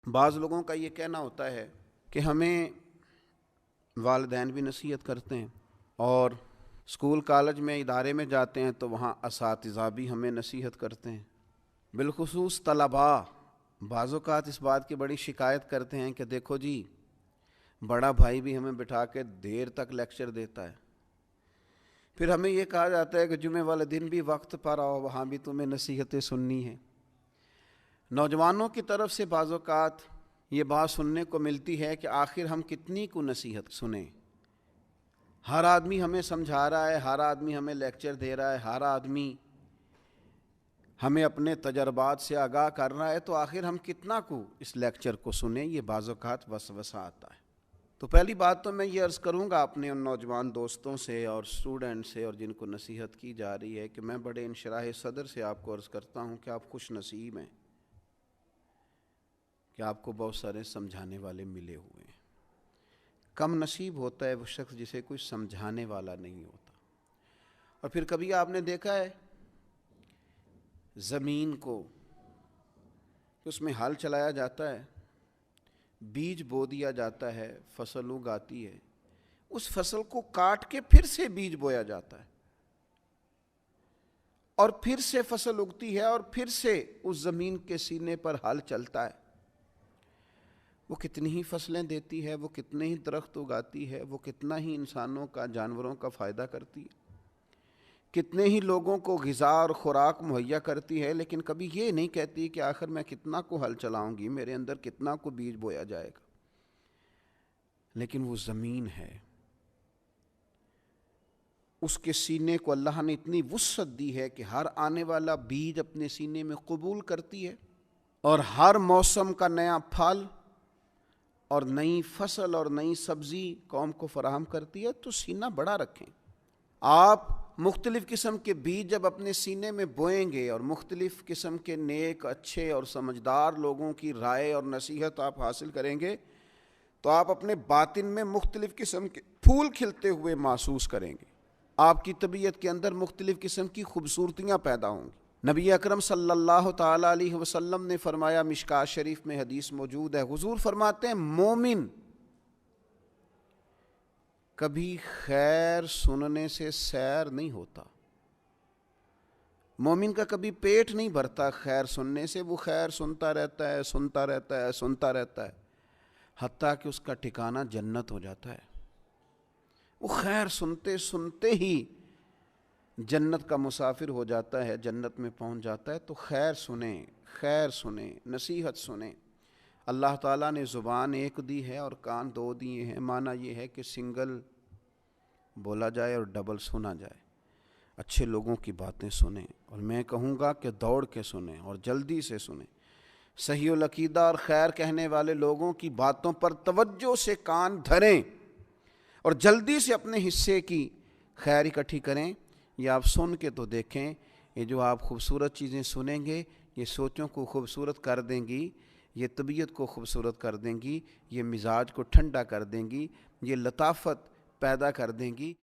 بعض لوگوں کا یہ کہنا ہوتا ہے کہ ہمیں والدین بھی نصیحت کرتے ہیں، اور اسکول کالج میں ادارے میں جاتے ہیں تو وہاں اساتذہ بھی ہمیں نصیحت کرتے ہیں، بالخصوص طلباء بعض اوقات اس بات کی بڑی شکایت کرتے ہیں کہ دیکھو جی، بڑا بھائی بھی ہمیں بٹھا کے دیر تک لیکچر دیتا ہے، پھر ہمیں یہ کہا جاتا ہے کہ جمعے والے دن بھی وقت پر آؤ، وہاں بھی تمہیں نصیحتیں سننی ہیں۔ نوجوانوں کی طرف سے بعض اوقات یہ بات سننے کو ملتی ہے کہ آخر ہم کتنی کو نصیحت سنیں، ہر آدمی ہمیں سمجھا رہا ہے، ہر آدمی ہمیں لیکچر دے رہا ہے، ہر آدمی ہمیں اپنے تجربات سے آگاہ کر رہا ہے، تو آخر ہم کتنا کو اس لیکچر کو سنیں، یہ بعض اوقات وسوسہ آتا ہے۔ تو پہلی بات تو میں یہ عرض کروں گا اپنے ان نوجوان دوستوں سے اور اسٹوڈنٹ سے اور جن کو نصیحت کی جا رہی ہے کہ میں بڑے انشراح صدر سے آپ کو عرض کرتا ہوں کہ آپ خوش نصیب ہیں کہ آپ کو بہت سارے سمجھانے والے ملے ہوئے ہیں۔ کم نصیب ہوتا ہے وہ شخص جسے کوئی سمجھانے والا نہیں ہوتا۔ اور پھر کبھی آپ نے دیکھا ہے زمین کو، اس میں ہل چلایا جاتا ہے، بیج بو دیا جاتا ہے، فصل اگاتی ہے، اس فصل کو کاٹ کے پھر سے بیج بویا جاتا ہے، اور پھر سے فصل اگتی ہے، اور پھر سے اس زمین کے سینے پر ہل چلتا ہے۔ وہ کتنی ہی فصلیں دیتی ہے، وہ کتنے ہی درخت اگاتی ہے، وہ کتنا ہی انسانوں کا، جانوروں کا فائدہ کرتی ہے، کتنے ہی لوگوں کو غذا اور خوراک مہیا کرتی ہے، لیکن کبھی یہ نہیں کہتی کہ آخر میں کتنا کو ہل چلاؤں گی، میرے اندر کتنا کو بیج بویا جائے گا۔ لیکن وہ زمین ہے، اس کے سینے کو اللہ نے اتنی وسعت دی ہے کہ ہر آنے والا بیج اپنے سینے میں قبول کرتی ہے، اور ہر موسم کا نیا پھل اور نئی فصل اور نئی سبزی قوم کو فراہم کرتی ہے۔ تو سینہ بڑا رکھیں۔ آپ مختلف قسم کے بیج جب اپنے سینے میں بوئیں گے اور مختلف قسم کے نیک، اچھے اور سمجھدار لوگوں کی رائے اور نصیحت آپ حاصل کریں گے، تو آپ اپنے باطن میں مختلف قسم کے پھول کھلتے ہوئے محسوس کریں گے، آپ کی طبیعت کے اندر مختلف قسم کی خوبصورتیاں پیدا ہوں گی۔ نبی اکرم صلی اللہ تعالیٰ علیہ وسلم نے فرمایا، مشکوٰۃ شریف میں حدیث موجود ہے، حضور فرماتے ہیں مومن کبھی خیر سننے سے سیر نہیں ہوتا، مومن کا کبھی پیٹ نہیں بھرتا خیر سننے سے، وہ خیر سنتا رہتا ہے، سنتا رہتا ہے، سنتا رہتا ہے، حتیٰ کہ اس کا ٹھکانہ جنت ہو جاتا ہے۔ وہ خیر سنتے سنتے ہی جنت کا مسافر ہو جاتا ہے، جنت میں پہنچ جاتا ہے۔ تو خیر سنیں، خیر سنیں، نصیحت سنیں۔ اللہ تعالیٰ نے زبان ایک دی ہے اور کان دو دیے ہیں، معنی یہ ہے کہ سنگل بولا جائے اور ڈبل سنا جائے۔ اچھے لوگوں کی باتیں سنیں، اور میں کہوں گا کہ دوڑ کے سنیں اور جلدی سے سنیں۔ صحیح العقیدہ اور خیر کہنے والے لوگوں کی باتوں پر توجہ سے کان دھریں اور جلدی سے اپنے حصے کی خیر اکٹھی کریں۔ یہ آپ سن کے تو دیکھیں، یہ جو آپ خوبصورت چیزیں سنیں گے، یہ سوچوں کو خوبصورت کر دیں گی، یہ طبیعت کو خوبصورت کر دیں گی، یہ مزاج کو ٹھنڈا کر دیں گی، یہ لطافت پیدا کر دیں گی۔